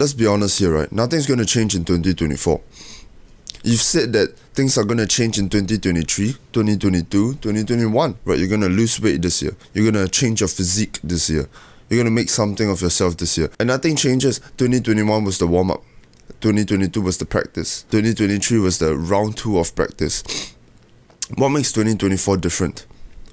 let's be honest here, right? Nothing's going to change in 2024. You've said that things are going to change in 2023, 2022, 2021, right? You're going to lose weight this year. You're going to change your physique this year. You're going to make something of yourself this year. And nothing changes. 2021 was the warm-up. 2022 was the practice. 2023 was the round 2 of practice. What makes 2024 different?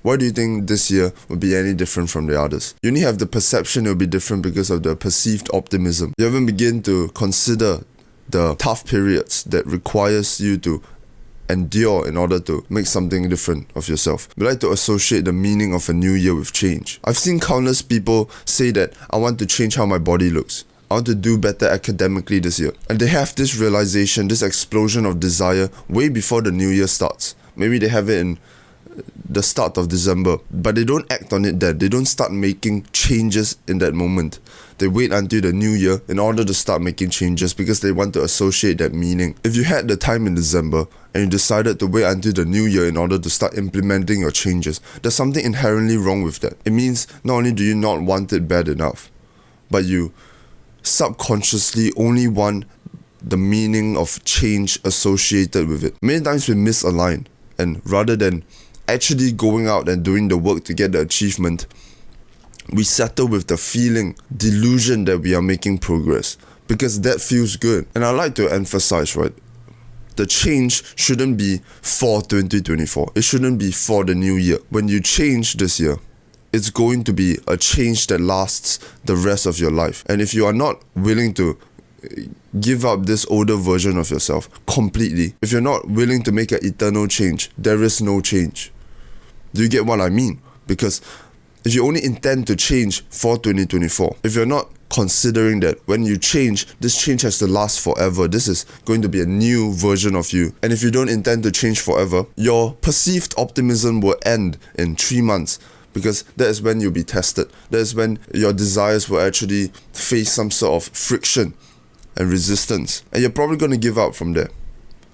Why do you think this year will be any different from the others? You only have the perception it will be different because of the perceived optimism. You haven't begun to consider the tough periods that requires you to endure in order to make something different of yourself. We like to associate the meaning of a new year with change. I've seen countless people say that I want to change how my body looks. I want to do better academically this year. And they have this realization, this explosion of desire way before the new year starts. Maybe they have it in the start of December, but they don't act on it then. They don't start making changes in that moment. They wait until the new year in order to start making changes because they want to associate that meaning. If you had the time in December and you decided to wait until the new year in order to start implementing your changes, there's something inherently wrong with that. It means not only do you not want it bad enough, but you subconsciously only want the meaning of change associated with it. Many times we misalign, and rather than actually going out and doing the work to get the achievement, we settle with the feeling, delusion that we are making progress because that feels good. And I like to emphasize, right, the change shouldn't be for 2024. It shouldn't be for the new year. When you change this year, it's going to be a change that lasts the rest of your life. And if you are not willing to give up this older version of yourself completely, if you're not willing to make an eternal change, there is no change. Do you get what I mean? Because if you only intend to change for 2024, if you're not considering that when you change, this change has to last forever, this is going to be a new version of you, and if you don't intend to change forever, your perceived optimism will end in 3 months, because that is when you'll be tested. That is when your desires will actually face some sort of friction and resistance, and you're probably going to give up from there,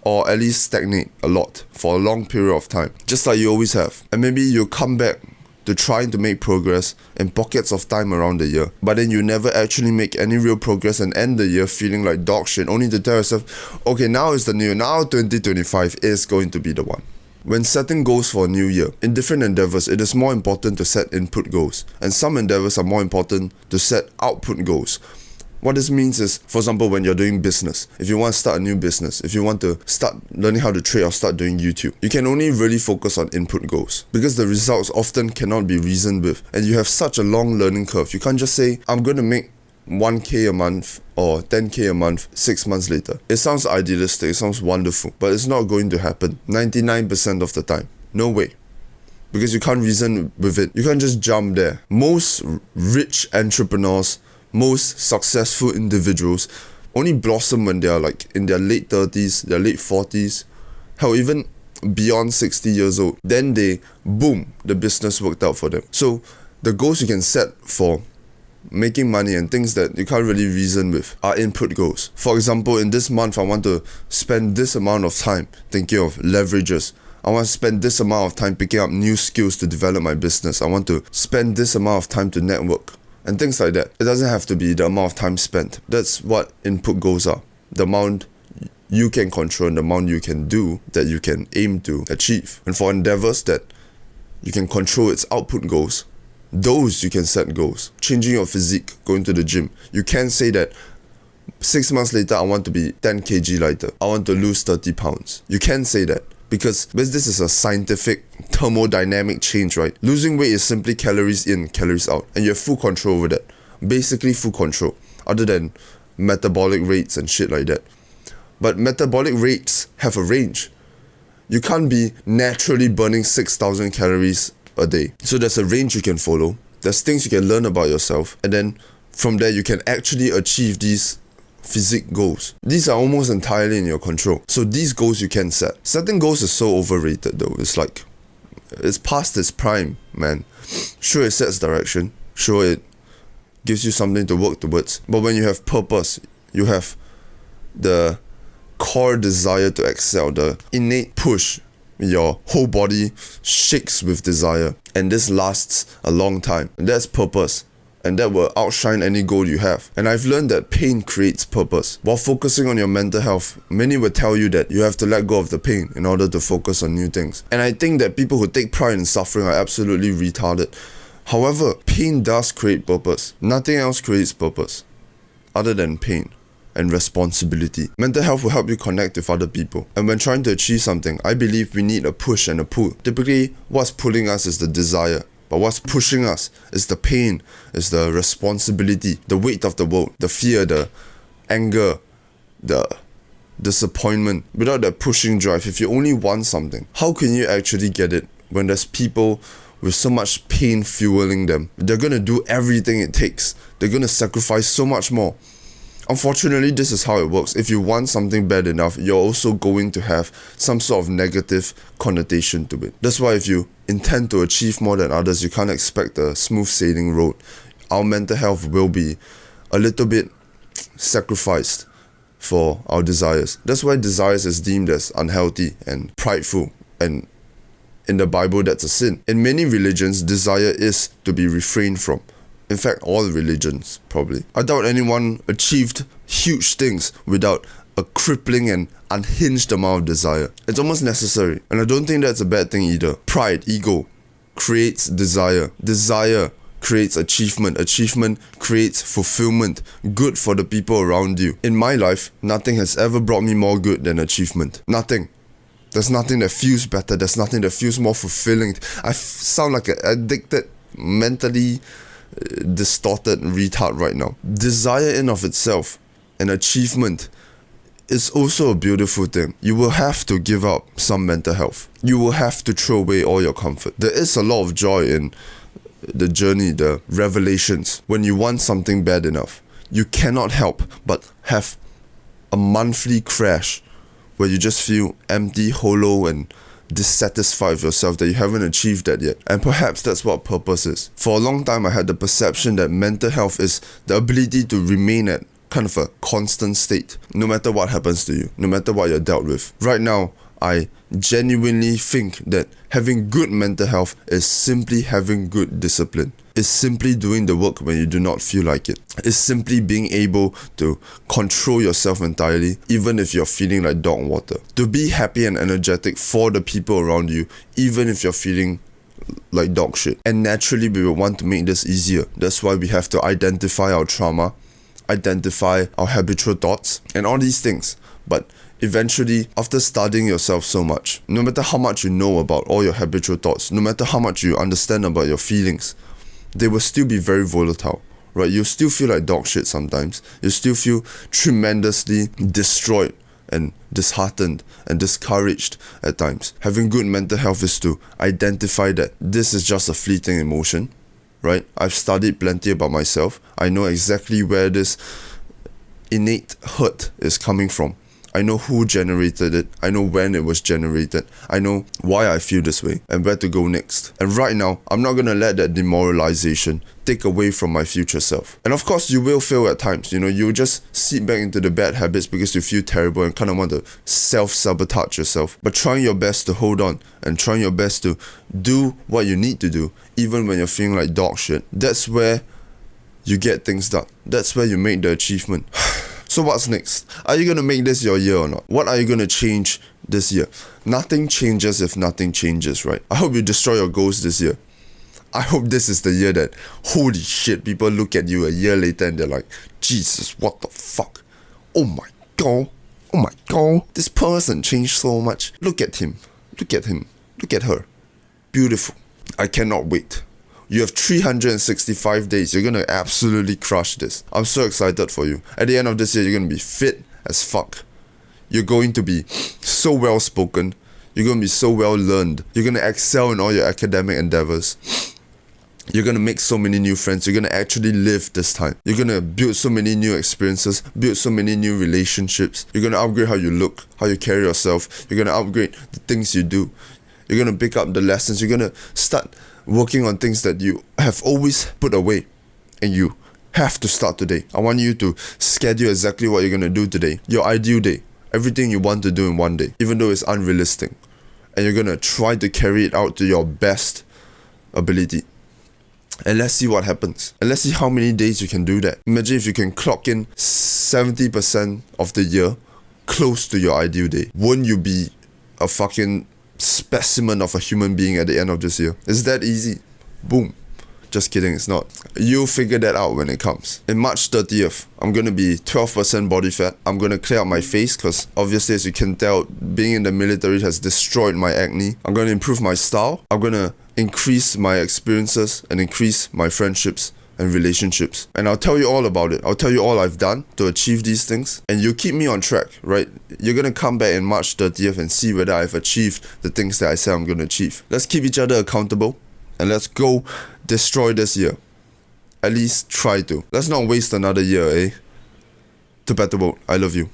or at least stagnate a lot for a long period of time, just like you always have. And maybe you'll come back to trying to make progress in pockets of time around the year, but then you never actually make any real progress and end the year feeling like dog shit, only to tell yourself, okay, now is the new year, now 2025 is going to be the one. When setting goals for a new year, in different endeavors, it is more important to set input goals, and some endeavors are more important to set output goals. What this means is, for example, when you're doing business, if you want to start a new business, if you want to start learning how to trade or start doing YouTube, you can only really focus on input goals because the results often cannot be reasoned with, and you have such a long learning curve. You can't just say, I'm going to make 1k a month or 10k a month 6 months later. It sounds idealistic, it sounds wonderful, but it's not going to happen 99% of the time. No way. Because you can't reason with it. You can't just jump there. Most rich entrepreneurs, most successful individuals only blossom when they are like in their late 30s, their late 40s, hell, even beyond 60 years old. Then they, boom, the business worked out for them. So the goals you can set for making money and things that you can't really reason with are input goals. For example, in this month, I want to spend this amount of time thinking of leverages. I want to spend this amount of time picking up new skills to develop my business. I want to spend this amount of time to network. And things like that. It doesn't have to be the amount of time spent. That's what input goals are. The amount you can control and the amount you can do that you can aim to achieve. And for endeavors that you can control its output goals, those you can set goals. Changing your physique, going to the gym. You can say that 6 months later, I want to be 10 kg lighter. I want to lose 30 pounds. You can say that. Because this is a scientific thermodynamic change, right? Losing weight is simply calories in, calories out. And you have full control over that. Basically full control. Other than metabolic rates and shit like that. But metabolic rates have a range. You can't be naturally burning 6,000 calories a day. So there's a range you can follow. There's things you can learn about yourself. And then from there you can actually achieve these physique goals. These are almost entirely in your control. So these goals you can set. Setting goals is so overrated though. It's like, it's past its prime, man. Sure, it sets direction. Sure, it gives you something to work towards. But when you have purpose, you have the core desire to excel, the innate push. Your whole body shakes with desire. And this lasts a long time. And that's purpose. and that will outshine any goal you have. And I've learned that pain creates purpose. While focusing on your mental health, many will tell you that you have to let go of the pain in order to focus on new things. And I think that people who take pride in suffering are absolutely retarded. However, pain does create purpose. Nothing else creates purpose other than pain and responsibility. Mental health will help you connect with other people. And when trying to achieve something, I believe we need a push and a pull. Typically, what's pulling us is the desire. But what's pushing us is the pain, is the responsibility, the weight of the world, the fear, the anger, the disappointment. Without that pushing drive, if you only want something, how can you actually get it when there's people with so much pain fueling them? They're gonna do everything it takes. They're gonna sacrifice so much more. Unfortunately, this is how it works. If you want something bad enough, you're also going to have some sort of negative connotation to it. That's why if you intend to achieve more than others, you can't expect a smooth sailing road. Our mental health will be a little bit sacrificed for our desires. That's why desires is deemed as unhealthy and prideful, and in the Bible that's a sin. In many religions, desire is to be refrained from. In fact, all religions, probably. I doubt anyone achieved huge things without a crippling and unhinged amount of desire. It's almost necessary, and I don't think that's a bad thing either. Pride, ego, creates desire. Desire creates achievement. Achievement creates fulfillment. Good for the people around you. In my life, nothing has ever brought me more good than achievement. Nothing. There's nothing that feels better. There's nothing that feels more fulfilling. I sound like an addicted, mentally distorted retard right now. Desire in of itself and achievement is also a beautiful thing. You will have to give up some mental health. You will have to throw away all your comfort. There is a lot of joy in the journey, the revelations. When you want something bad enough, you cannot help but have a monthly crash where you just feel empty, hollow, and dissatisfied with yourself that you haven't achieved that yet. And perhaps that's what purpose is. For a long time, I had the perception that mental health is the ability to remain at kind of a constant state, no matter what happens to you, no matter what you're dealt with. Right now, I genuinely think that having good mental health is simply having good discipline. It's simply doing the work when you do not feel like it. It's simply being able to control yourself entirely, even if you're feeling like dog water. To be happy and energetic for the people around you, even if you're feeling like dog shit. And naturally, we will want to make this easier. That's why we have to identify our trauma, identify our habitual thoughts, and all these things. But eventually, after studying yourself so much, no matter how much you know about all your habitual thoughts, no matter how much you understand about your feelings, they will still be very volatile, right? You'll still feel like dog shit sometimes. You'll still feel tremendously destroyed and disheartened and discouraged at times. Having good mental health is to identify that this is just a fleeting emotion, right? I've studied plenty about myself. I know exactly where this innate hurt is coming from. I know who generated it. I know when it was generated. I know why I feel this way and where to go next. And right now, I'm not going to let that demoralization take away from my future self. And of course, you will fail at times. You know, you'll just sit back into the bad habits because you feel terrible and kind of want to self-sabotage yourself. But trying your best to hold on and trying your best to do what you need to do, even when you're feeling like dog shit, that's where you get things done. That's where you make the achievement. So what's next? Are you going to make this your year or not? What are you going to change this year? Nothing changes if nothing changes, right? I hope you destroy your goals this year. I hope this is the year that, holy shit, people look at you a year later and they're like, Jesus, what the fuck? Oh my god, this person changed so much. Look at him, look at him, look at her. Beautiful. I cannot wait. You have 365 days. You're going to absolutely crush this. I'm so excited for you. At the end of this year, you're going to be fit as fuck. You're going to be so well spoken. You're going to be so well learned. You're going to excel in all your academic endeavors. You're going to make so many new friends. You're going to actually live this time. You're going to build so many new experiences, build so many new relationships. You're going to upgrade how you look, how you carry yourself. You're going to upgrade the things you do. You're going to pick up the lessons. You're going to start working on things that you have always put away, and you have to start today. I want you to schedule exactly what you're going to do today. Your ideal day. Everything you want to do in one day, even though it's unrealistic. And you're going to try to carry it out to your best ability. And let's see what happens. And let's see how many days you can do that. Imagine if you can clock in 70% of the year close to your ideal day. Won't you be a fucking specimen of a human being at the end of this year? It's that easy. Boom. Just kidding, it's not. You'll figure that out when it comes. In March 30th, I'm gonna be 12% body fat. I'm gonna clear out my face because obviously, as you can tell, being in the military has destroyed my acne. I'm gonna improve my style. I'm gonna increase my experiences and increase my friendships and relationships. And I'll tell you all about it. I'll tell you all I've done to achieve these things. And you keep me on track, right? You're gonna come back in March 30th and see whether I've achieved the things that I said I'm gonna achieve. Let's keep each other accountable. And let's go destroy this year. At least try to. Let's not waste another year, eh? To Better World, I love you.